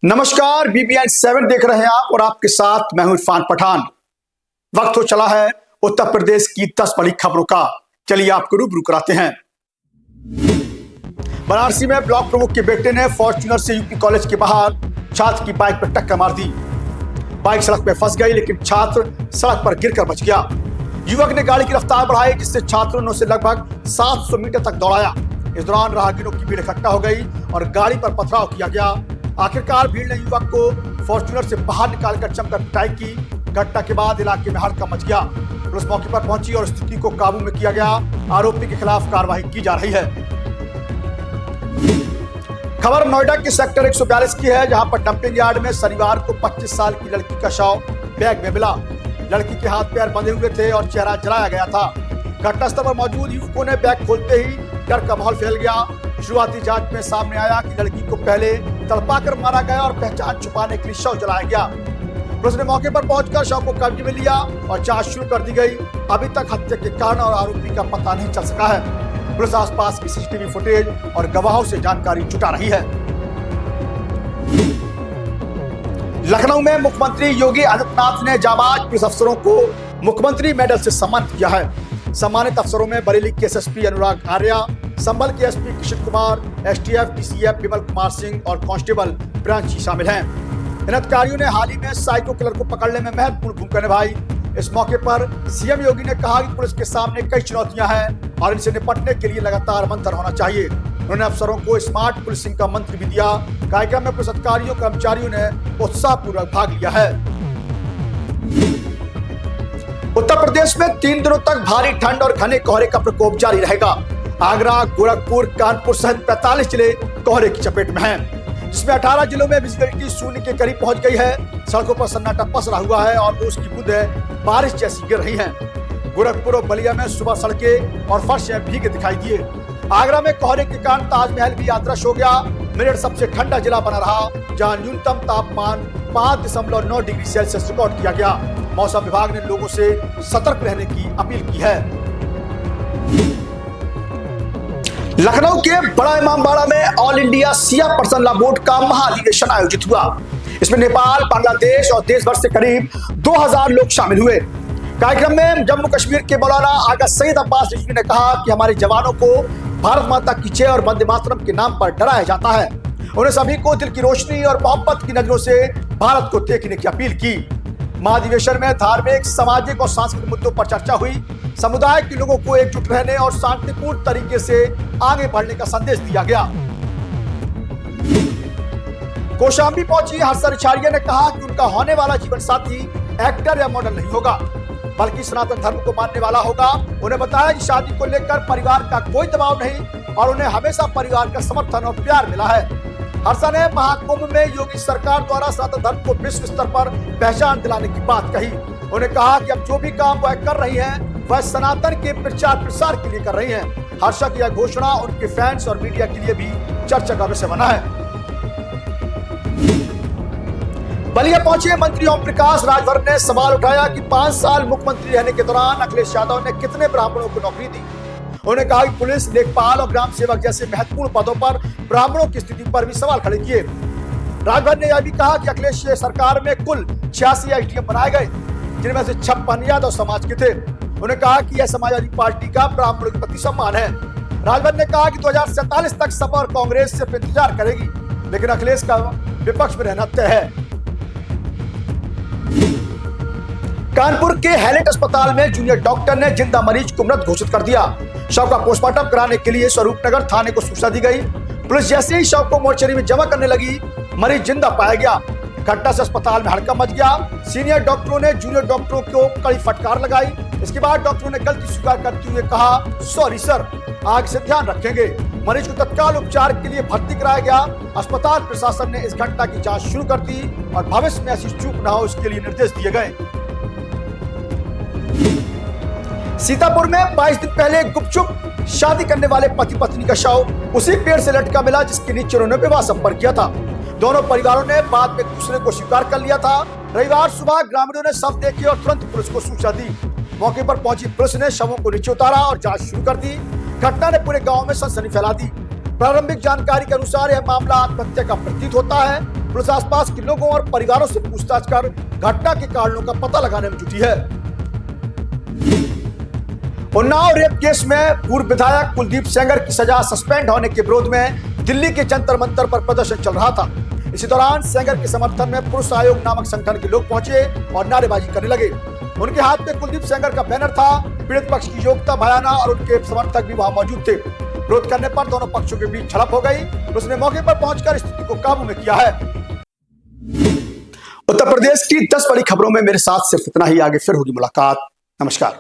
नमस्कार, BBN 7 देख रहे हैं आप और आपके साथ मैं हूं इरफान पठान। वक्त हो चला है उत्तर प्रदेश की 10 बड़ी खबरों का। चलिए आपको रूबरू कराते हैं। वाराणसी में ब्लॉक प्रमुख के बेटे ने फॉर्च्यूनर से यूपी कॉलेज के बाहर छात्र की बाइक पर टक्कर मार दी। बाइक सड़क पर फंस गई, लेकिन छात्र सड़क पर गिरकर बच गया। युवक ने गाड़ी की रफ्तार बढ़ाई, जिससे छात्रों ने उसे लगभग 700 मीटर तक दौड़ाया। इस दौरान राहगीरों की भीड़ इकट्ठा हो गई और गाड़ी पर पथराव किया गया। आखिरकार भीड़ ने युवक को फॉर्च्यूनर से बाहर निकालकर जमकर पिटाई की। घटना के बाद इलाके में हड़कंप मच गया। पुलिस मौके पर पहुंची और स्थिति को काबू में किया गया। आरोपी के खिलाफ कार्रवाई की जा रही है। खबर नोएडा के सेक्टर 142 की है, जहां पर डंपिंग यार्ड में शनिवार को 25 साल की लड़की का शव बैग में मिला। लड़की के हाथ पैर बंधे हुए थे और चेहरा जलाया गया था। घटनास्थल पर मौजूद युवकों ने बैग खोलते ही डर का माहौल फैल गया। शुरुआती जांच में सामने आया कि लड़की को पहले तड़पाकर मारा गया और पहचान छुपाने के लिए शव जलाया गया। पुलिस ने मौके पर पहुंचकर शव को कब्जे में लिया और जांच शुरू कर दी गई। अभी तक हत्या के कारण और आरोपी का पता नहीं चल सका है। पुलिस आसपास की CCTV फुटेज और गवाहों से जानकारी जुटा रही है। लखनऊ में मुख्यमंत्री योगी आदित्यनाथ ने जाबाज पुलिस अफसरों को मुख्यमंत्री मेडल से सम्मानित किया है। सम्मानित अफसरों में बरेली के SSP अनुराग आर्या, संभल के SP Kishan Kumar, STF DCF Vimal Kumar Singh और कांस्टेबल प्रियांशी शामिल हैं। इन अधिकारियों ने हाल ही में साइको किलर को पकड़ने में महत्वपूर्ण भूमिका निभाई। इस मौके पर CM योगी ने कहा कि पुलिस के सामने कई चुनौतियां हैं और इनसे निपटने के लिए लगातार मंथन होना चाहिए। उन्होंने अफसरों को स्मार्ट पुलिसिंग का मंत्र भी दिया। कार्यक्रम में पुलिस अधिकारियों कर्मचारियों ने उत्साहपूर्वक भाग लिया है। उत्तर प्रदेश में 3 दिनों तक भारी ठंड और घने कोहरे का प्रकोप जारी रहेगा। आगरा, गोरखपुर, कानपुर सहित 45 जिले कोहरे की चपेट में हैं, जिसमें 18 जिलों में विजिबिलिटी शून्य के करीब पहुंच गई है। सड़कों पर सन्नाटा पसरा हुआ है और रोज की बूंदें बारिश जैसी गिर रही हैं। गोरखपुर और बलिया में सुबह सड़कें और फर्शें भीगे दिखाई दिए। आगरा में कोहरे के कारण ताजमहल भी अदृश्य हो गया। मेरठ सबसे ठंडा जिला बना रहा, जहां न्यूनतम तापमान 5.9 डिग्री सेल्सियस रिकॉर्ड किया गया। मौसम विभाग ने लोगों से सतर्क रहने की अपील की है। लखनऊ के बड़ा इमामबाड़ा में ऑल इंडिया शिया पर्सनल लॉ बोर्ड का महाधिवेशन आयोजित हुआ। इसमें नेपाल, बांग्लादेश और देश भर से करीब 2000 लोग शामिल हुए। कार्यक्रम में जम्मू कश्मीर के मौलाना आगा सईद अब्बास रिजवी ने कहा कि हमारे जवानों को भारत माता की जय और वंदे मातरम के नाम पर डराया जाता है। उन्हें सभी को दिल की रोशनी और मोहब्बत की नजरों से भारत को देखने की अपील की। महाधिवेशन में धार्मिक, सामाजिक और सांस्कृतिक मुद्दों पर चर्चा हुई। समुदाय के लोगों को एकजुट रहने और शांतिपूर्ण तरीके से आगे बढ़ने का संदेश दिया गया। कौशाम्बी पहुंची हर्षा रिछाड़िया ने कहा कि उनका होने वाला जीवन साथी एक्टर या मॉडल नहीं होगा, बल्कि सनातन धर्म को मानने वाला होगा। उन्हें बताया कि शादी को लेकर परिवार का कोई दबाव नहीं और उन्हें हमेशा परिवार का समर्थन और प्यार मिला है। हर्षा ने महाकुंभ में योगी सरकार द्वारा सनातन धर्म को विश्व स्तर पर पहचान दिलाने की बात कही। उन्होंने कहा कि अब जो भी काम वह कर रही हैं, वह सनातन के प्रचार प्रसार के लिए कर रही हैं। हर्षा की यह घोषणा उनके फैंस और मीडिया के लिए भी चर्चा का विषय बना है। बलिया पहुंचे मंत्री ओम प्रकाश राजभर ने सवाल उठाया कि 5 साल मुख्यमंत्री रहने के दौरान अखिलेश यादव ने कितने ब्राह्मणों को नौकरी दी। उन्होंने कहा कि पुलिस, लेखपाल और ग्राम सेवक जैसे महत्वपूर्ण पदों पर ब्राह्मणों की स्थिति पर भी सवाल खड़े किए। राजभर ने यह भी कहा कि अखिलेश सरकार में कुल 86 SDM बनाए गए, जिनमें से 56 यादव समाज के थे। उन्होंने कहा कि यह समाजवादी पार्टी का ब्राह्मणों के प्रति सम्मान है। राजभर ने कहा कि 2047 तक सपा और कांग्रेस सिर्फ इंतजार करेगी, लेकिन अखिलेश का विपक्ष में रहना तय है। कानपुर के हैलेट अस्पताल में जूनियर डॉक्टर ने जिंदा मरीज को मृत घोषित कर दिया। शव का पोस्टमार्टम कराने के लिए स्वरूपनगर थाने को सूचना दी गई। पुलिस जैसे ही शव को मोर्चरी में जमा करने लगी, मरीज जिंदा पाया गया। घटना से अस्पताल में हड़कंप मच गया। सीनियर डॉक्टरों ने जूनियर डॉक्टरों को कड़ी फटकार लगाई। इसके बाद डॉक्टरों ने गलती स्वीकार करते हुए कहा, सॉरी सर, आगे से ध्यान रखेंगे। मरीज को तत्काल उपचार के लिए भर्ती कराया गया। अस्पताल प्रशासन ने इस घटना की जांच शुरू कर दी और भविष्य में ऐसी चूक न हो, इसके लिए निर्देश दिए गए। सीतापुर में 22 दिन पहले गुपचुप शादी करने वाले पति पत्नी का शव उसी पेड़ से लटका मिला, जिसके नीचे उन्होंने विवाह संपर्क किया था। दोनों परिवारों ने बाद में दूसरे को स्वीकार कर लिया था। रविवार सुबह ग्रामीणों ने शव देखे और तुरंत पुलिस को सूचना दी। मौके पर पहुंची पुलिस ने शवों को नीचे उतारा और जांच शुरू कर दी। घटना ने पूरे गांव में सनसनी फैला दी। प्रारंभिक जानकारी के अनुसार यह मामला आत्महत्या का प्रतीत होता है। पुलिस आसपास के लोगों और परिवारों से पूछताछ कर घटना के कारणों का पता लगाने में जुटी है। उन्नाव रेप केस में पूर्व विधायक कुलदीप सेंगर की सजा सस्पेंड होने के विरोध में दिल्ली के जंतर मंतर पर प्रदर्शन चल रहा था। इसी दौरान सेंगर के समर्थन में पुरुष आयोग नामक संगठन के लोग पहुंचे और नारेबाजी करने लगे। उनके हाथ में कुलदीप सेंगर का बैनर था। पीड़ित पक्ष की योग्यता बयाना और उनके समर्थक भी वहां मौजूद थे। विरोध करने पर दोनों पक्षों के बीच झड़प हो गई। उसने मौके पर पहुंचकर स्थिति को काबू में किया है। उत्तर प्रदेश की 10 बड़ी खबरों में मेरे साथ सिर्फ इतना ही। आगे फिर होगी मुलाकात। नमस्कार।